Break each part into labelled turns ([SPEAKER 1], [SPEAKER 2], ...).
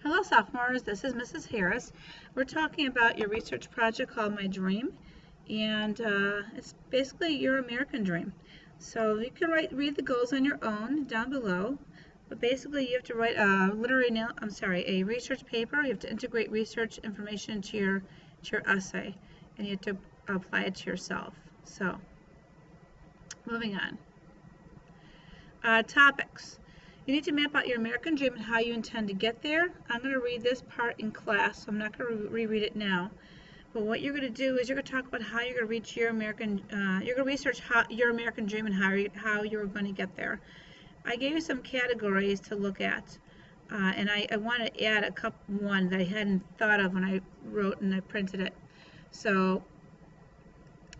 [SPEAKER 1] Hello, sophomores. This is Mrs. Harris. We're talking about your research project called My Dream, and it's basically your American dream. So you can read the goals on your own down below, but basically you have to write a research paper. You have to integrate research information to your essay, and you have to apply it to yourself. So, moving on. Topics. You need to map out your American dream and how you intend to get there. I'm going to read this part in class, so I'm not going to reread it now. But what you're going to do is you're going to talk about how you're going to reach your you're going to research your American dream and how you're going to get there. I gave you some categories to look at, and I want to add one that I hadn't thought of when I wrote and I printed it. So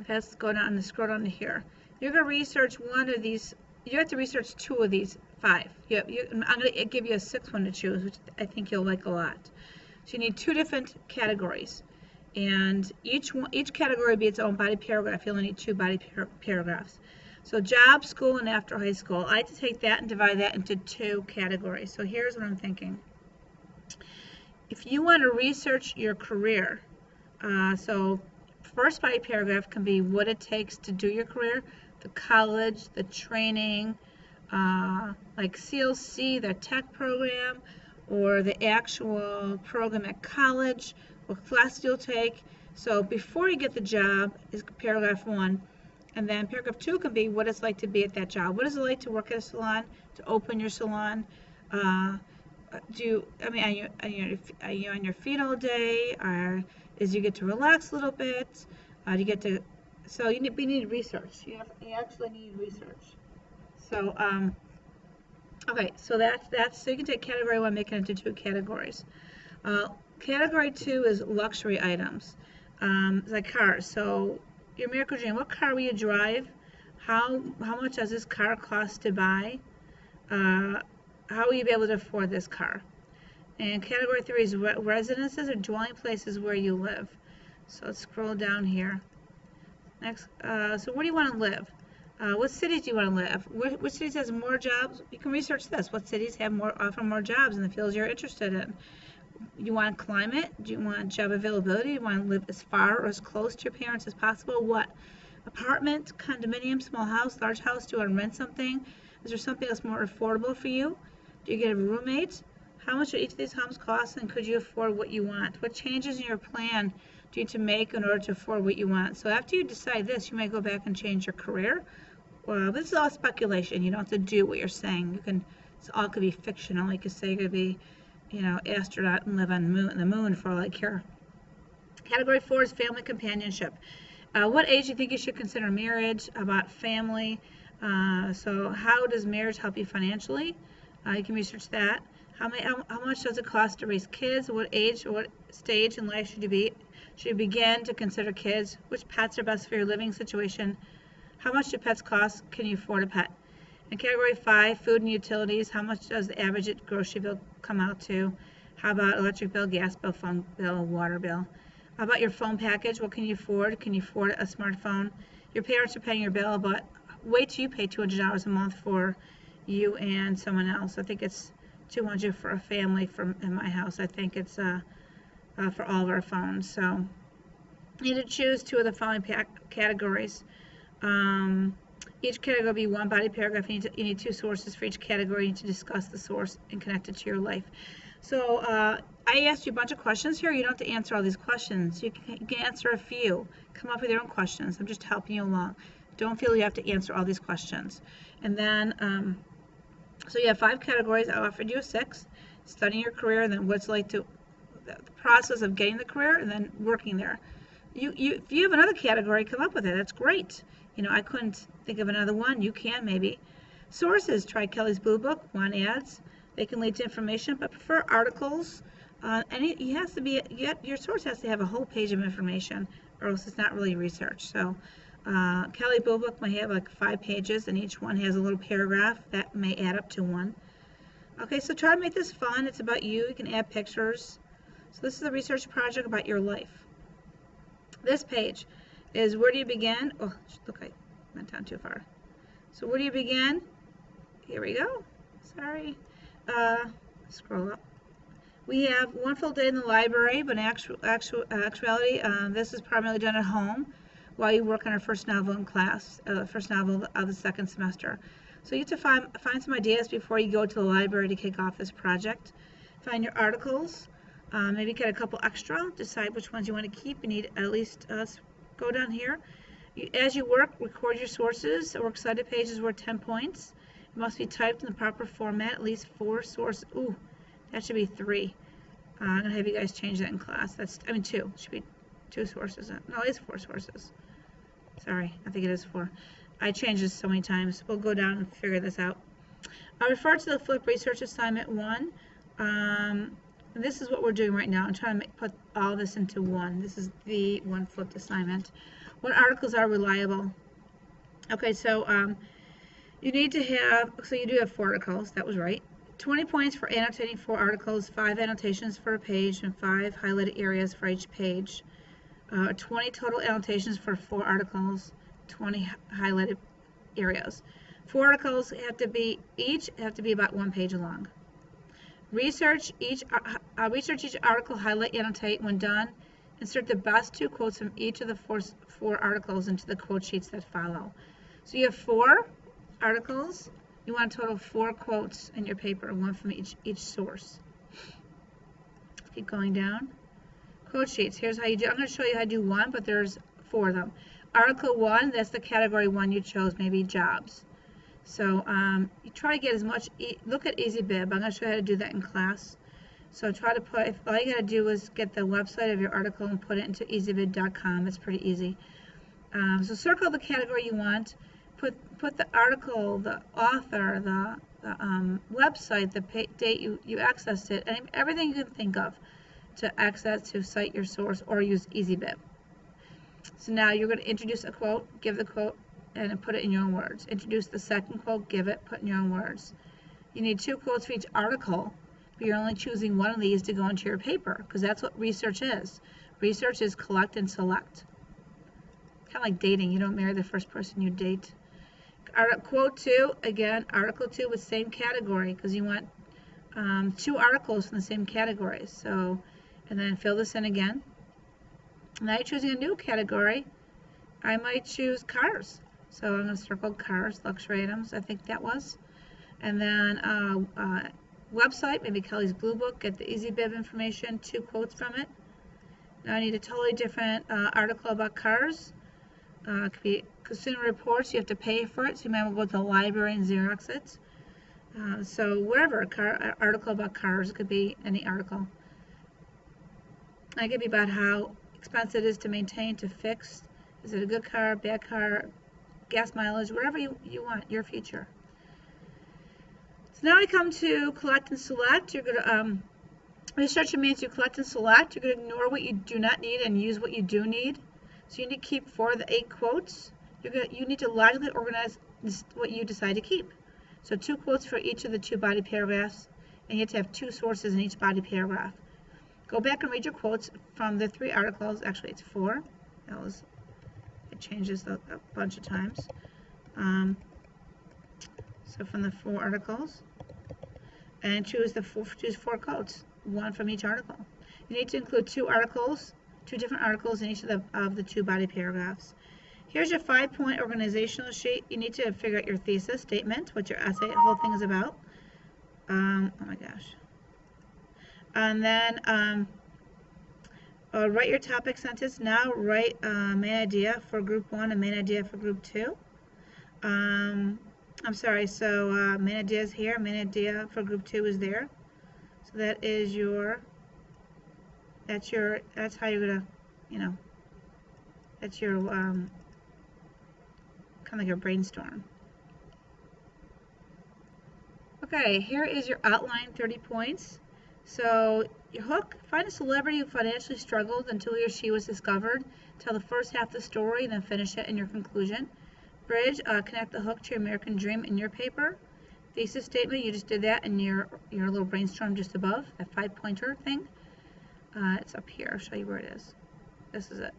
[SPEAKER 1] let's go down and scroll down to here. You're going to research one of these. You have to research two of these 5. I'm going to give you a 6th one to choose, which I think you'll like a lot. So you need 2 different categories, and each category will be its own body paragraph. You only need 2 body paragraphs. So job, school, and after high school. I like to take that and divide that into 2 categories. So here's what I'm thinking. If you want to research your career, so first body paragraph can be what it takes to do your career, the college, the training, like CLC, the tech program, or the actual program at college, what class you'll take. So before you get the job is paragraph 1, and then paragraph 2 can be what it's like to be at that job. What is it like to work at a salon, to open your salon? Are you on your feet all day, or you get to relax a little bit? Do you get to So we need research. You actually need research. So okay, so that's so you can take category 1, make it into 2 categories. Category 2 is luxury items, like cars. So your American dream, what car will you drive? How much does this car cost to buy? How will you be able to afford this car? And category 3 is residences or dwelling places where you live. So let's scroll down here. Next, so where do you want to live? What cities do you want to live? Which cities has more jobs? You can research this. What cities have offer more jobs in the fields you're interested in? You want climate? Do you want job availability? You want to live as far or as close to your parents as possible? What? Apartment, condominium, small house, large house? Do you want to rent something? Is there something that's more affordable for you? Do you get a roommate? How much do each of these homes cost, and could you afford what you want? What changes in your plan do you need to make in order to afford what you want? So after you decide this, you may go back and change your career. Well, this is all speculation. You don't have to do what you're saying. It all could be fictional. You could say you're going to be, astronaut and live on the moon for all I care. Category 4 is family companionship. What age do you think you should consider marriage? About family. So how does marriage help you financially? You can research that. How much does it cost to raise kids? What age or what stage in life should you be? Should you begin to consider kids? Which pets are best for your living situation? How much do pets cost? Can you afford a pet? In category 5, food and utilities, how much does the average grocery bill come out to? How about electric bill, gas bill, phone bill, water bill? How about your phone package? What can you afford? Can you afford a smartphone? Your parents are paying your bill, but wait till you pay $200 a month for you and someone else. I think it's $200 for a family in my house. I think it's for all of our phones. So you need to choose 2 of the following categories. Each category will be 1 body paragraph. You need 2 sources for each category. You need to discuss the source and connect it to your life. So I asked you a bunch of questions here. You don't have to answer all these questions. You can answer a few. Come up with your own questions. I'm just helping you along. Don't feel you have to answer all these questions. And then, so you have 5 categories. I offered you a 6. Studying your career, and then what's like the process of getting the career, and then working there. If you have another category, come up with it. That's great. I couldn't think of another one. You can maybe. Sources, try Kelly's Blue Book, want ads. They can lead to information, but prefer articles. Your source has to have a whole page of information, or else it's not really research. So Kelly Blue Book may have like 5 pages, and each one has a little paragraph that may add up to 1. Okay, so try to make this fun. It's about you. You can add pictures. So this is a research project about your life. This page is where do you begin? Oh, look, I went down too far. So where do you begin? Here we go. Sorry. Scroll up. We have one full day in the library, but in actuality, this is primarily done at home while you work on our first novel in class, first novel of the second semester. So you have to find some ideas before you go to the library to kick off this project. Find your articles, maybe get a couple extra, decide which ones you want to keep. You need at least, let's go down here. As you work, record your sources. A works cited page is worth 10 points. It must be typed in the proper format, at least 4 sources. Ooh, that should be 3. I'm going to have you guys change that in class. 2. It should be 2 sources. No, it's 4 sources. Sorry, I think it is 4. I changed this so many times. We'll go down and figure this out. I refer to the Flip Research Assignment 1. And this is what we're doing right now. I'm trying to put all this into one. This is the one flipped assignment. What articles are reliable? Okay, so you need to have, so you do have 4 articles. That was right. 20 points for annotating 4 articles, 5 annotations for a page, and 5 highlighted areas for each page. 20 total annotations for 4 articles, 20 highlighted areas. 4 articles each have to be about 1 page long. Research each article, highlight, annotate. When done, insert the best 2 quotes from each of the 4 articles into the quote sheets that follow. So you have 4 articles. You want a total of 4 quotes in your paper, 1 from each source. Keep going down. Quote sheets. Here's how you do. I'm going to show you how to do 1, but there's 4 of them. Article 1, that's the category 1 you chose, maybe jobs. So you try to get as much, look at EasyBib. I'm going to show you how to do that in class. So try to put, all you got to do is get the website of your article and put it into easybib.com. It's pretty easy. So circle the category you want. Put the article, the author, the website, the date you accessed it, and everything you can think of to access to cite your source or use EasyBib. So now you're going to introduce a quote, give the quote, and put it in your own words. Introduce the second quote, give it, put in your own words. You need 2 quotes for each article, but you're only choosing one of these to go into your paper, because that's what research is. Research is collect and select. Kind of like dating. You don't marry the first person you date. Quote 2, again, article 2 with same category, because you want 2 articles from the same category. So, and then fill this in again. Now you're choosing a new category. I might choose cars. So I'm going to circle cars, luxury items, I think that was. And then website, maybe Kelly's Blue Book, get the EasyBib information, 2 quotes from it. Now I need a totally different article about cars. It could be Consumer Reports, you have to pay for it, so you might want to go to the library and Xerox it. So whatever, article about cars, it could be any article. It could be about how expensive it is to maintain, to fix. Is it a good car, bad car, gas mileage, whatever you want, your future. So now we come to collect and select. You're going to, research means you collect and select. You're going to ignore what you do not need and use what you do need. So you need to keep 4 of the 8 quotes. You need to logically organize what you decide to keep. So 2 quotes for each of the 2 body paragraphs, and you have to have 2 sources in each body paragraph. Go back and read your quotes from the 3 articles. Actually, it's 4. It changes a bunch of times. So from the 4 articles, and choose 4 quotes, 1 from each article. You need to include 2 articles, 2 different articles in each of the 2 body paragraphs. Here's your 5-point organizational sheet. You need to figure out your thesis statement, what your essay, the whole thing is about. Oh my gosh. And then write your topic sentence. Now write main idea for group 1 and main idea for group 2. I'm sorry, so main idea is here, main idea for group 2 is there. So that is that's how you're gonna, that's your kind of like a brainstorm. Okay, here is your outline, 30 points. So your hook, find a celebrity who financially struggled until he or she was discovered. Tell the first half of the story and then finish it in your conclusion. Bridge, connect the hook to your American dream in your paper. Thesis statement, you just did that in your little brainstorm just above, that 5-pointer thing. It's up here, I'll show you where it is. This is it.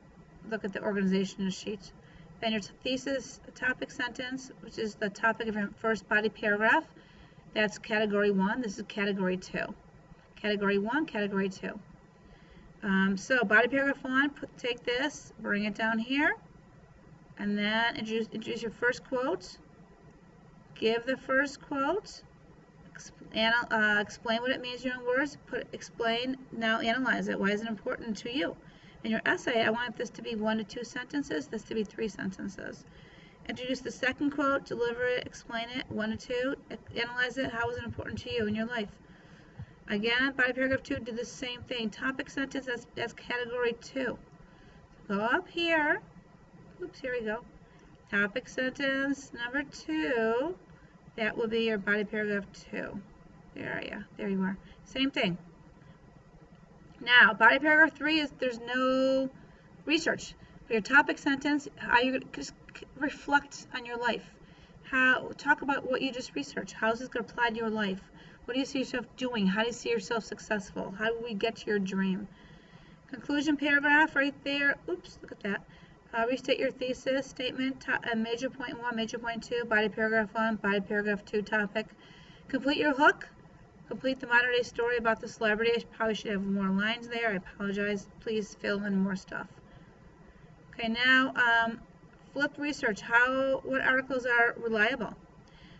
[SPEAKER 1] Look at the organization sheet. Then your thesis topic sentence, which is the topic of your first body paragraph. That's category 1. This is category 2. Category 1, Category 2. So body paragraph 1, take this, bring it down here, and then introduce your first quote. Give the first quote. Explain what it means in your own words. Explain, now analyze it. Why is it important to you? In your essay, I want this to be 1 to 2 sentences, this to be 3 sentences. Introduce the second quote, deliver it, explain it, 1 to 2, analyze it. How is it important to you in your life? Again, body paragraph 2, do the same thing. Topic sentence, that's category 2. Go up here. Oops, here we go. Topic sentence number 2, that will be your body paragraph 2. There you are. Same thing. Now, body paragraph 3 is there's no research. For your topic sentence, how you just reflect on your life. Talk about what you just researched. How is this going to apply to your life? What do you see yourself doing? How do you see yourself successful? How do we get to your dream? Conclusion paragraph right there. Oops, look at that. Restate your thesis statement, major point 1, major point 2, body paragraph 1, body paragraph 2 topic. Complete your hook. Complete the modern day story about the celebrity. I probably should have more lines there. I apologize. Please fill in more stuff. Okay, now flip research. What articles are reliable?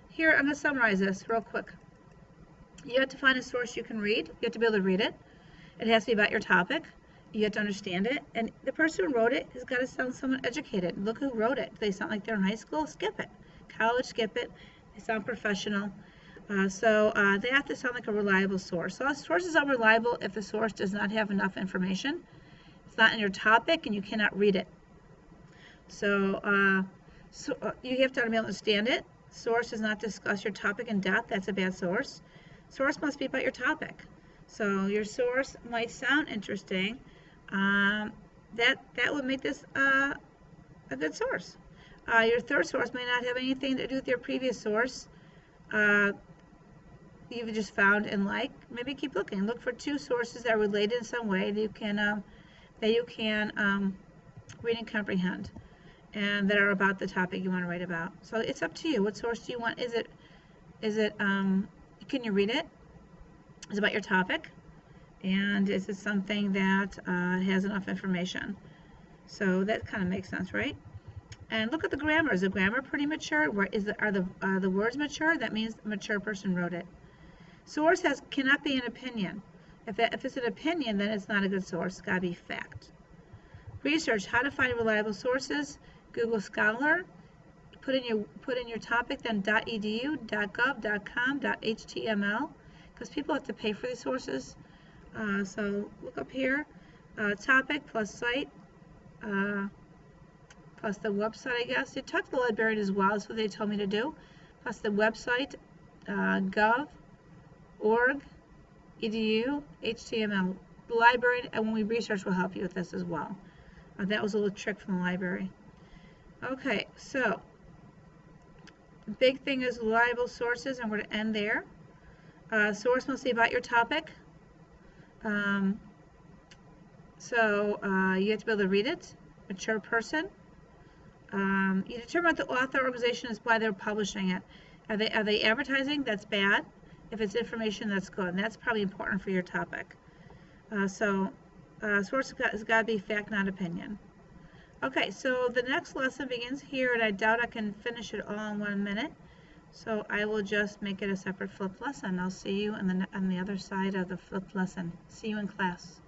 [SPEAKER 1] Here, I'm going to summarize this real quick. You have to find a source you can read. You have to be able to read it. It has to be about your topic. You have to understand it. And the person who wrote it has got to sound somewhat educated. Look who wrote it. Do they sound like they're in high school? Skip it. College, skip it. They sound professional. They have to sound like a reliable source. So a source is unreliable if the source does not have enough information. It's not in your topic and you cannot read it. So you have to be able to understand it. Source does not discuss your topic in depth. That's a bad source. Source must be about your topic. So your source might sound interesting. That would make this a good source. Your third source may not have anything to do with your previous source. You've just found and like. Maybe keep looking. Look for 2 sources that are related in some way that you can read and comprehend, and that are about the topic you want to write about. So it's up to you. What source do you want? Is it can you read it? Is it about your topic? And is it something that has enough information? So that kind of makes sense, right? And look at the grammar. Is the grammar pretty mature? Are the words mature? That means a mature person wrote it. Source cannot be an opinion. If it's an opinion, then it's not a good source. It's got to be fact. Research, how to find reliable sources. Google Scholar. Put in your topic, then .edu, .gov, .com, .html, because people have to pay for these sources. So look up here, topic plus site, plus the website, I guess. You talk to the librarian as well. That's what they told me to do. Plus the website, gov, org, edu, html. The librarian, and when we research, will help you with this as well. That was a little trick from the library. Okay, so the big thing is reliable sources, and we're going to end there. Source must be about your topic. You have to be able to read it. Mature person. You determine what the author organization is, why they're publishing it. Are they advertising? That's bad. If it's information, that's good. And that's probably important for your topic. Source has got to be fact, not opinion. Okay, so the next lesson begins here, and I doubt I can finish it all in 1 minute. So I will just make it a separate flipped lesson. I'll see you on the other side of the flipped lesson. See you in class.